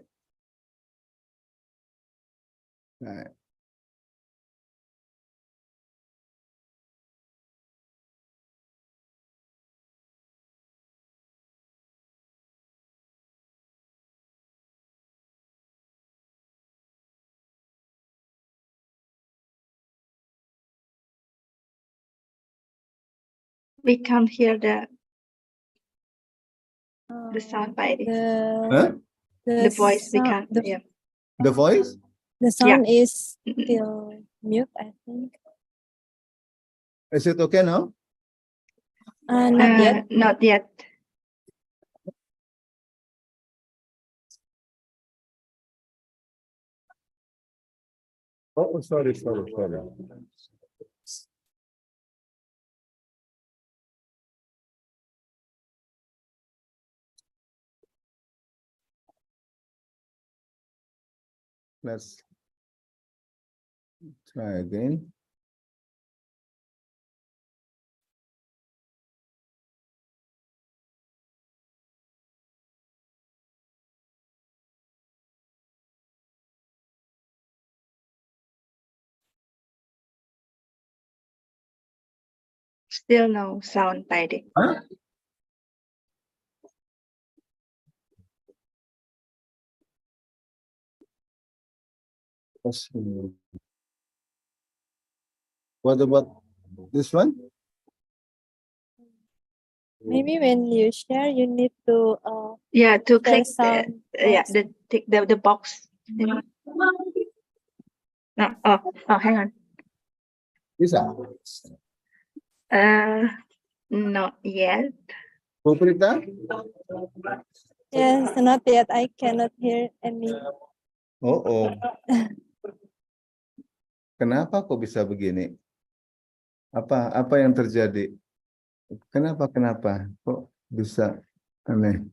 Right. We can't hear the sound by it. Huh? The voice we can't the, hear. The voice? the sound is still mute, I think. Is it okay now? Not yet. Not yet. Oh, sorry. Let's try again. Still no sound by it. Huh? What about this one? Maybe when you share, you need to Yeah, to share click some. the box. No, hang on. Bisa? Not yet. Bu Prita? Yes, not yet. I cannot hear any. Oh. Kenapa kok bisa begini? Apa yang terjadi? Kenapa? Kok bisa aneh?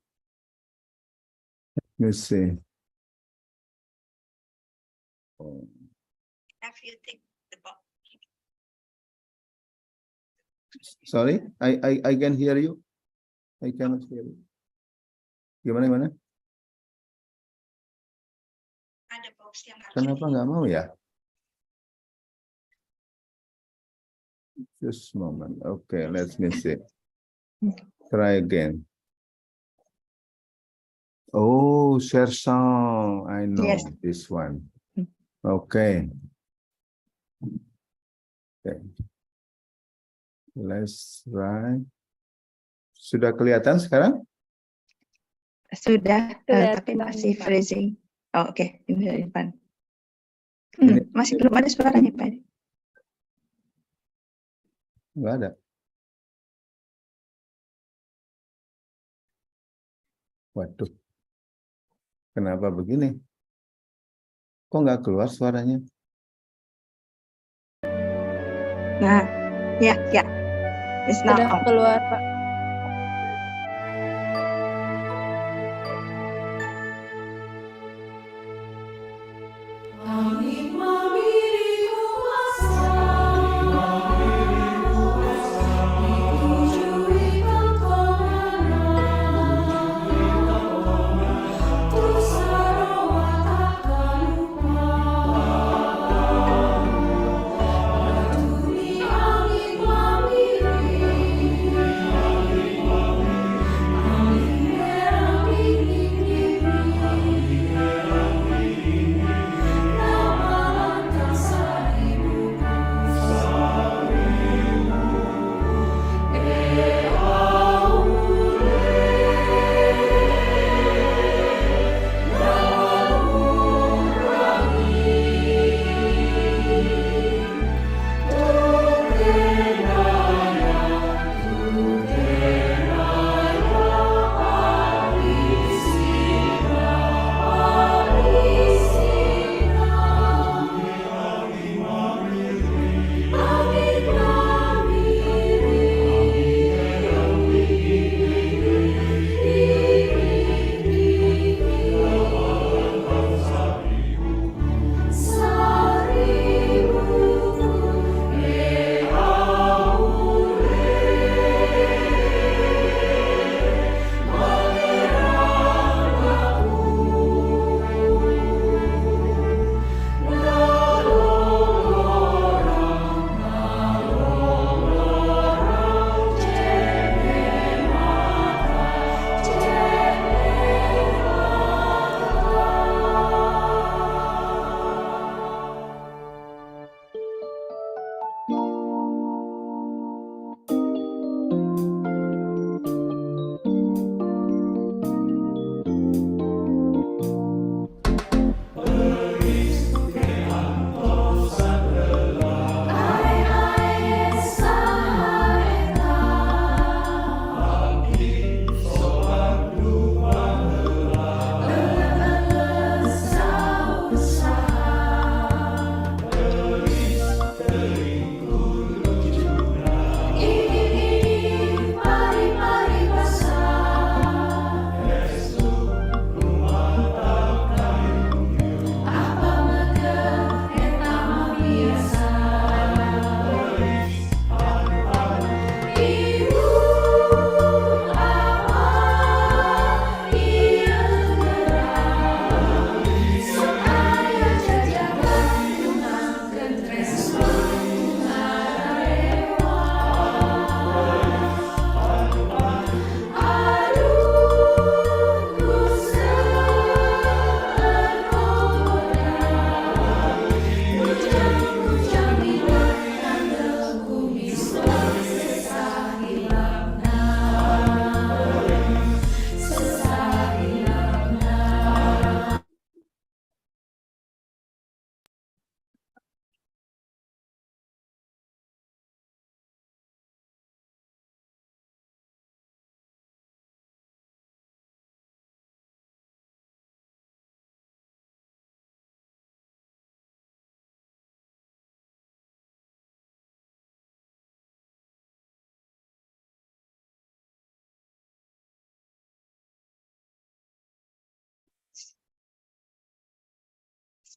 Let me see. Have you tick the box? Sorry, I can hear you. I cannot hear you. Gimana? Ada box yang harus Kenapa nggak mau ya? Just a moment. Okay, let me see. Try again. Oh, share song. I know Yes. this one. Okay. Let's try. Sudah kelihatan sekarang? Sudah, Kelihatan, tapi masih Pak. freezing. Oh, oke. Ini dari depan. Ini- Masih belum ada suaranya, Pak. Nggak ada. Waduh. Kenapa begini? Kok nggak keluar suaranya? Nah, ya. It's not Sudah on. keluar, Pak. Angin mamiri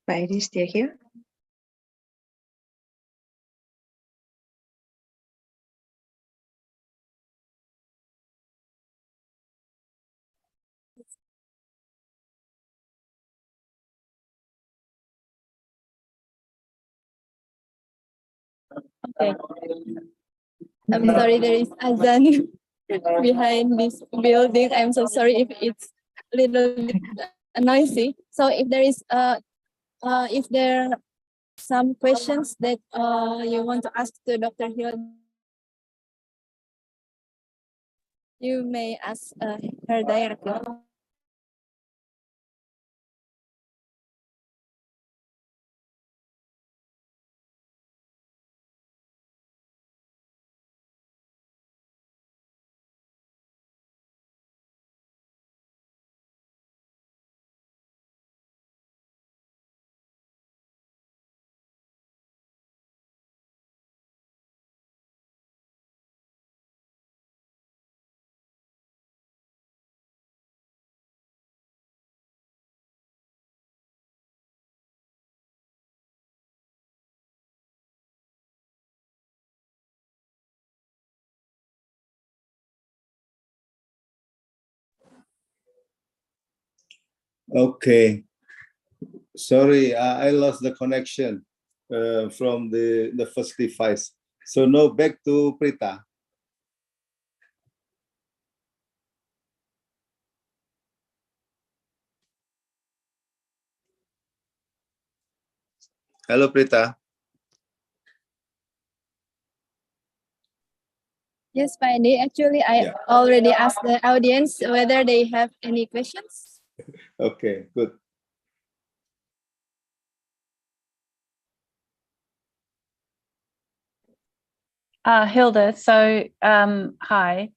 Pak Edi still here? Okay. I'm sorry, there is azan behind this building. I'm so sorry if it's a little bit noisy. So if there are some questions that you want to ask to Dr. Hilda, you may ask her directly. Okay. Sorry, I lost the connection from the first device. So now back to Prita. Hello, Prita. Yes, Pak Edi. Actually, I already asked the audience whether they have any questions. Okay, good. Hilda, so hi.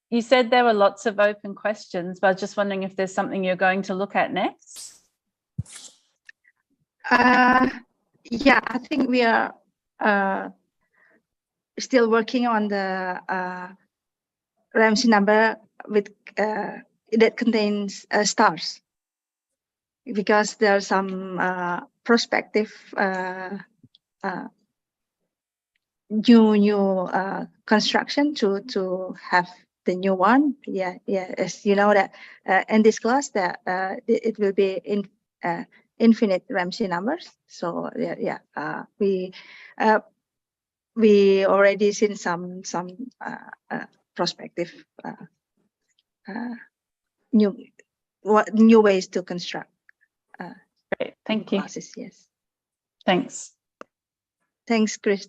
You said there were lots of open questions, but I was just wondering if there's something you're going to look at next? Yeah, I think we are still working on the Ramsey number with that contains stars, because there are some prospective new construction to have the new one. Yeah, as you know that in this class that it will be in infinite Ramsey numbers. So we already seen some prospective new ways to construct. Great, thank you. Classes, yes. Thanks. Thanks, Chris.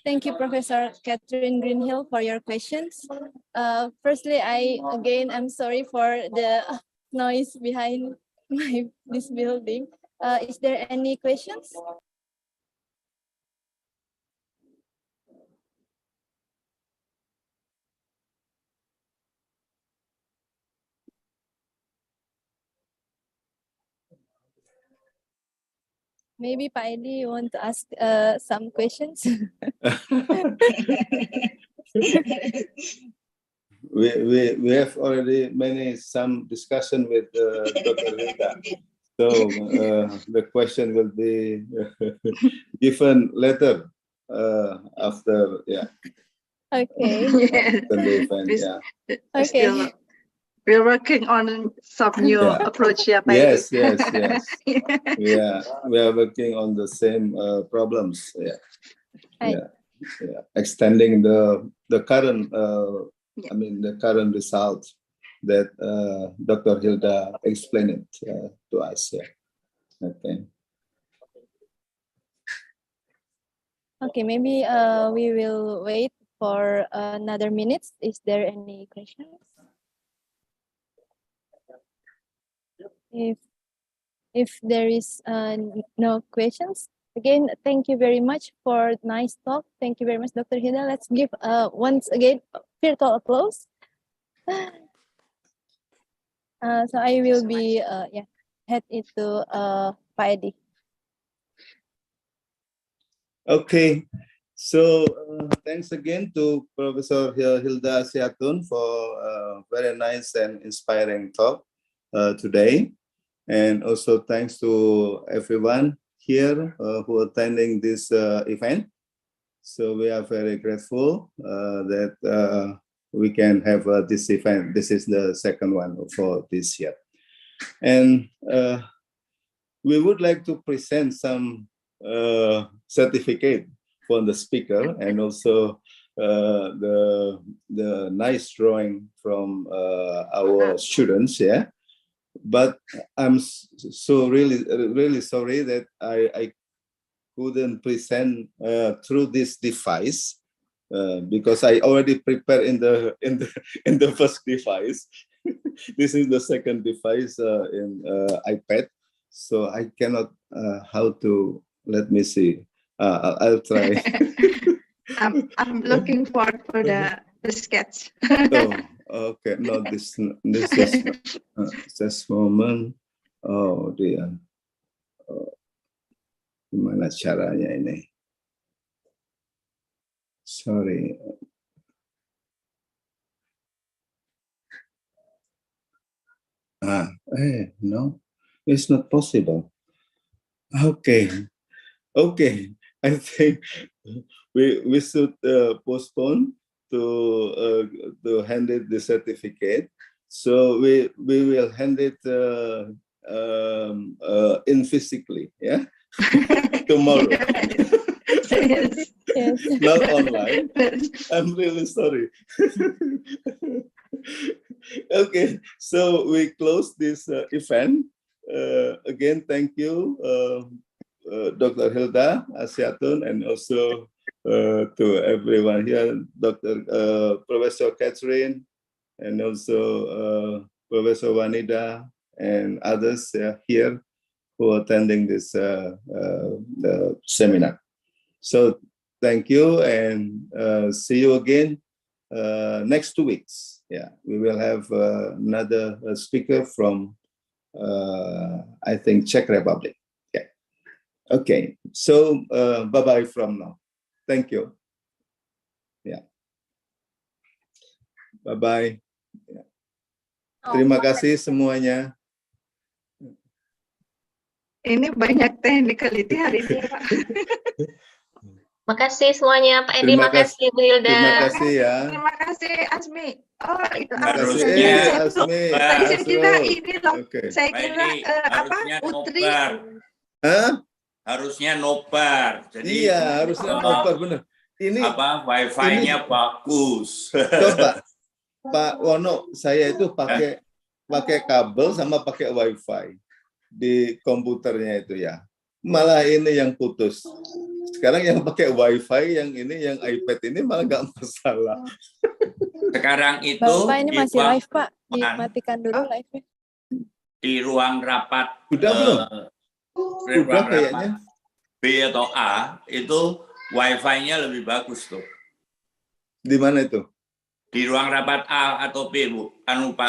Thank you, Professor Catherine Greenhill, for your questions. Firstly, I'm sorry for the noise behind this building. Is there any questions? Maybe Pak Edi, you want to ask some questions? We have already some discussion with Dr. Hilda. So the question will be given later after, yeah. Okay. The event, yeah. Okay. Still, we're working on some new approach. Yeah, yes. Yeah, we are working on the same problems. Yeah. Extending the current, the current results that Dr. Hilda explained it to us. Yeah. Okay. Okay, maybe we will wait for another minute. Is there any questions? If there is no questions, again, thank you very much for nice talk. Thank you very much, Dr. Hilda. Let's give once again virtual applause. So I will be head into Pak Edi. Okay, So thanks again to Professor Hilda Assiyatun for a very nice and inspiring talk today. And also thanks to everyone here who are attending this event. So we are very grateful that we can have this event. This is the second one for this year. And we would like to present some certificate for the speaker and also the nice drawing from our students. Yeah, but I'm so really sorry that I couldn't present through this device because I already prepared in the first device. This is the second device in iPad, so I cannot how to, let me see. I'll try. I'm looking forward for the sketch. Oh, okay. No, this is just moment. Oh dear. Gimana caranya ini? Sorry. No, it's not possible. Okay. I think we should postpone to hand it the certificate. So we will hand it in physically, yeah, tomorrow. Yes. Yes. Not online. I'm really sorry. Okay, so we close this event. Again, thank you. Dr. Hilda Assiyatun, and also to everyone here, Dr. Professor Catherine, and also Professor Wanida, and others here who are attending this seminar. So thank you, and see you again next 2 weeks. Yeah, we will have another speaker from, I think, Czech Republic. Okay, so bye-bye from now. Thank you. Yeah. Bye-bye. Yeah. Terima kasih semuanya. Ini banyak technicality hari ini, Pak. Makasih semuanya, Pak Edi. Terima Makasih, Bu Hilda. Terima kasih ya. Terima kasih, Asmi. Oh, itu Terima Asmi. kasih, Asmi. Saya kira ini loh. Oke. Saya kira apa? Putri. Hah? Harusnya nobar. Jadi Iya, harusnya nobar, benar. Ini apa wifi-nya bagus. coba Pak Wono, saya itu pakai kabel sama pakai wifi di komputernya itu ya. Malah ini yang putus. Sekarang yang pakai wifi, yang ini yang iPad ini malah nggak masalah. Sekarang itu Bapak ini masih live, Pak. ruangan- Dimatikan dulu live-nya. di ruang rapat. Sudah belum? Di Udah ruang kayaknya. rapat B atau A itu wifi-nya lebih bagus tuh. Di mana itu? Di ruang rapat A atau B, Bu. Anu Pak